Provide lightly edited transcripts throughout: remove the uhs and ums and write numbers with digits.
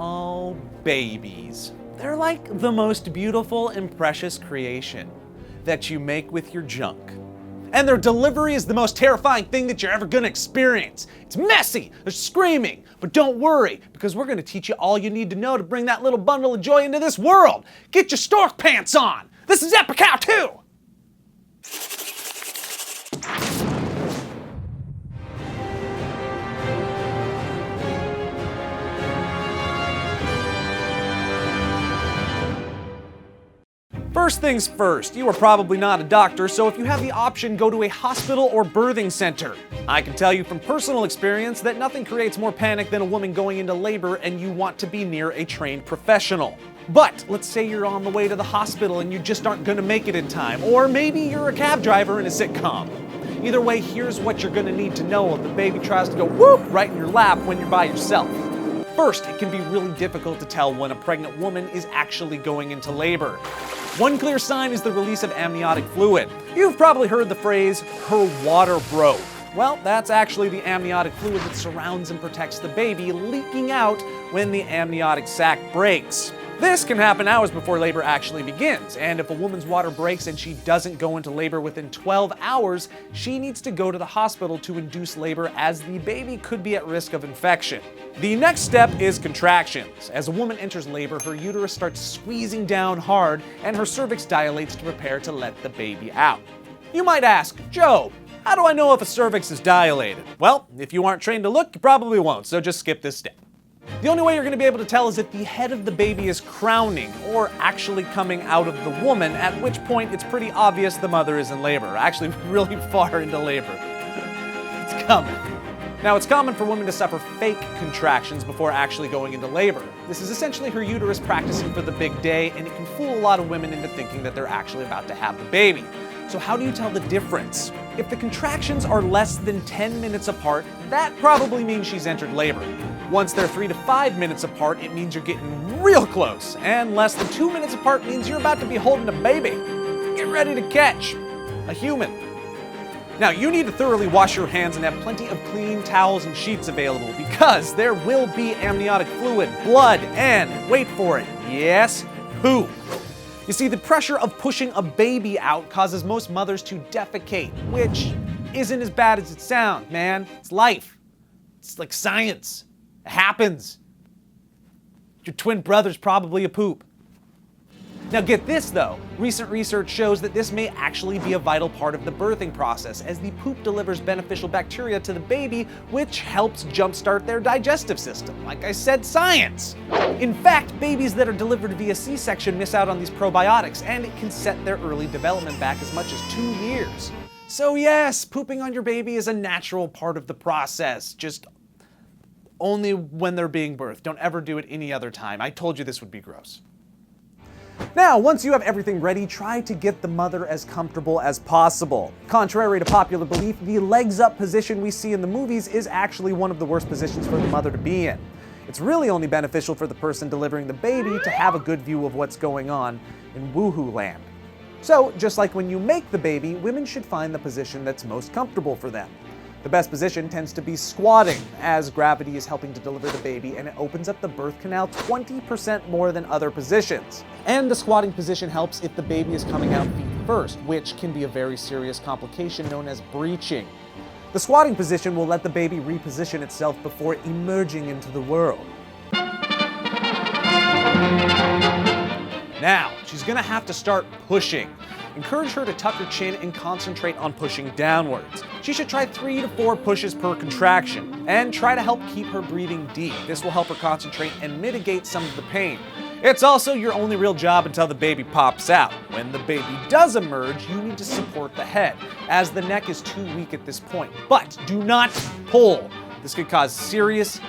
Oh, babies. They're like the most beautiful and precious creation that you make with your junk. And their delivery is the most terrifying thing that you're ever gonna experience. It's messy, there's screaming, but don't worry, because we're gonna teach you all you need to know to bring that little bundle of joy into this world. Get your stork pants on. This is Epic How To! First things first, you are probably not a doctor, so if you have the option, go to a hospital or birthing center. I can tell you from personal experience that nothing creates more panic than a woman going into labor and you want to be near a trained professional. But let's say you're on the way to the hospital and you just aren't gonna make it in time, or maybe you're a cab driver in a sitcom. Either way, here's what you're gonna need to know if the baby tries to go whoop right in your lap when you're by yourself. First, it can be really difficult to tell when a pregnant woman is actually going into labor. One clear sign is the release of amniotic fluid. You've probably heard the phrase, "her water broke." Well, that's actually the amniotic fluid that surrounds and protects the baby leaking out when the amniotic sac breaks. This can happen hours before labor actually begins, and if a woman's water breaks and she doesn't go into labor within 12 hours, she needs to go to the hospital to induce labor as the baby could be at risk of infection. The next step is contractions. As a woman enters labor, her uterus starts squeezing down hard and her cervix dilates to prepare to let the baby out. You might ask, Joe, how do I know if a cervix is dilated? Well, if you aren't trained to look, you probably won't, so just skip this step. The only way you're going to be able to tell is if the head of the baby is crowning or actually coming out of the woman, at which point it's pretty obvious the mother is in labor, actually really far into labor. It's coming. Now, it's common for women to suffer fake contractions before actually going into labor. This is essentially her uterus practicing for the big day, and it can fool a lot of women into thinking that they're actually about to have the baby. So how do you tell the difference? If the contractions are less than 10 minutes apart, that probably means she's entered labor. Once they're 3 to 5 minutes apart, it means you're getting real close. And less than 2 minutes apart means you're about to be holding a baby. Get ready to catch a human. Now, you need to thoroughly wash your hands and have plenty of clean towels and sheets available because there will be amniotic fluid, blood, and, wait for it, yes, poop. You see, the pressure of pushing a baby out causes most mothers to defecate, which isn't as bad as it sounds, man. It's life. It's like science. It happens. Your twin brother's probably a poop. Now get this though, recent research shows that this may actually be a vital part of the birthing process, as the poop delivers beneficial bacteria to the baby, which helps jumpstart their digestive system. Like I said, science! In fact, babies that are delivered via C-section miss out on these probiotics, and it can set their early development back as much as 2 years. So yes, pooping on your baby is a natural part of the process, just only when they're being birthed. Don't ever do it any other time. I told you this would be gross. Now, once you have everything ready, try to get the mother as comfortable as possible. Contrary to popular belief, the legs up position we see in the movies is actually one of the worst positions for the mother to be in. It's really only beneficial for the person delivering the baby to have a good view of what's going on in woohoo land. So, just like when you make the baby, women should find the position that's most comfortable for them. The best position tends to be squatting, as gravity is helping to deliver the baby and it opens up the birth canal 20% more than other positions. And the squatting position helps if the baby is coming out feet first, which can be a very serious complication known as breeching. The squatting position will let the baby reposition itself before emerging into the world. Now, she's gonna have to start pushing. Encourage her to tuck her chin and concentrate on pushing downwards. She should try 3 to 4 pushes per contraction, and try to help keep her breathing deep. This will help her concentrate and mitigate some of the pain. It's also your only real job until the baby pops out. When the baby does emerge, you need to support the head, as the neck is too weak at this point. But do not pull. This could cause serious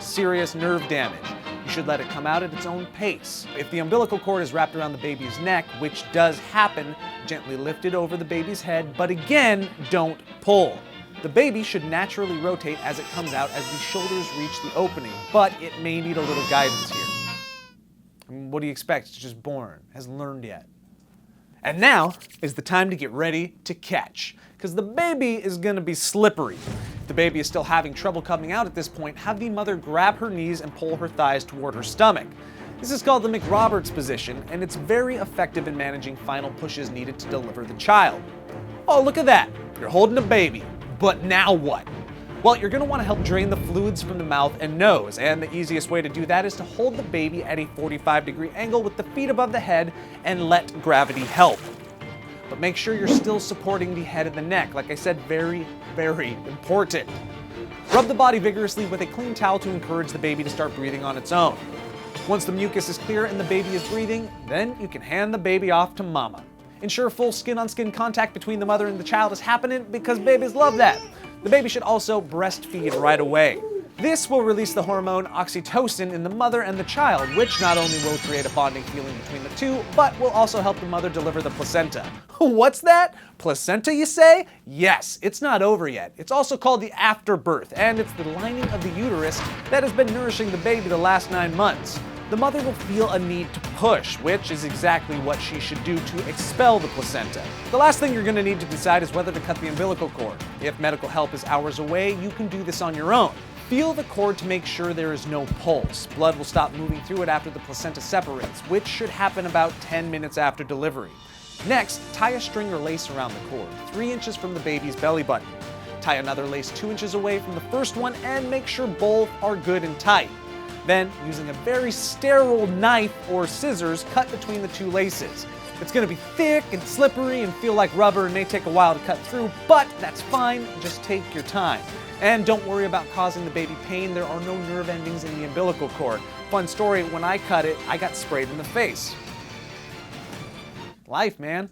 nerve damage. You should let it come out at its own pace. If the umbilical cord is wrapped around the baby's neck, which does happen, gently lift it over the baby's head, but again, don't pull. The baby should naturally rotate as it comes out as the shoulders reach the opening, but it may need a little guidance here. What do you expect? It's just born, hasn't learned yet. And now is the time to get ready to catch, because the baby is going to be slippery. If the baby is still having trouble coming out at this point, have the mother grab her knees and pull her thighs toward her stomach. This is called the McRoberts position, and it's very effective in managing final pushes needed to deliver the child. Oh, look at that. You're holding a baby. But now what? Well, you're going to want to help drain the fluids from the mouth and nose, and the easiest way to do that is to hold the baby at a 45-degree angle with the feet above the head and let gravity help. But make sure you're still supporting the head and the neck. Like I said, very, very important. Rub the body vigorously with a clean towel to encourage the baby to start breathing on its own. Once the mucus is clear and the baby is breathing, then you can hand the baby off to mama. Ensure full skin-on-skin contact between the mother and the child is happening because babies love that. The baby should also breastfeed right away. This will release the hormone oxytocin in the mother and the child, which not only will create a bonding feeling between the two, but will also help the mother deliver the placenta. What's that? Placenta, you say? Yes, it's not over yet. It's also called the afterbirth, and it's the lining of the uterus that has been nourishing the baby the last 9 months. The mother will feel a need to push, which is exactly what she should do to expel the placenta. The last thing you're going to need to decide is whether to cut the umbilical cord. If medical help is hours away, you can do this on your own. Feel the cord to make sure there is no pulse. Blood will stop moving through it after the placenta separates, which should happen about 10 minutes after delivery. Next, tie a string or lace around the cord, 3 inches from the baby's belly button. Tie another lace 2 inches away from the first one and make sure both are good and tight. Then, using a very sterile knife or scissors, cut between the 2 laces. It's going to be thick and slippery and feel like rubber and may take a while to cut through, but that's fine, just take your time. And don't worry about causing the baby pain, there are no nerve endings in the umbilical cord. Fun story, when I cut it, I got sprayed in the face. Life, man.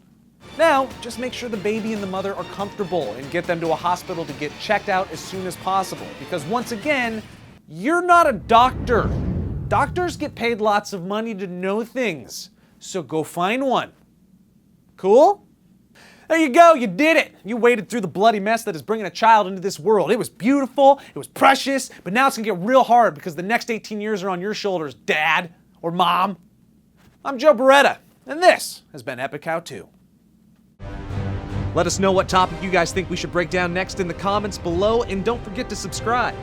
Now, just make sure the baby and the mother are comfortable and get them to a hospital to get checked out as soon as possible, because once again, you're not a doctor. Doctors get paid lots of money to know things, so go find one. Cool? There you go, you did it. You waded through the bloody mess that is bringing a child into this world. It was beautiful, it was precious, but now it's gonna get real hard because the next 18 years are on your shoulders, Dad or Mom. I'm Joe Bereta, and this has been Epic How To. Let us know what topic you guys think we should break down next in the comments below, and don't forget to subscribe.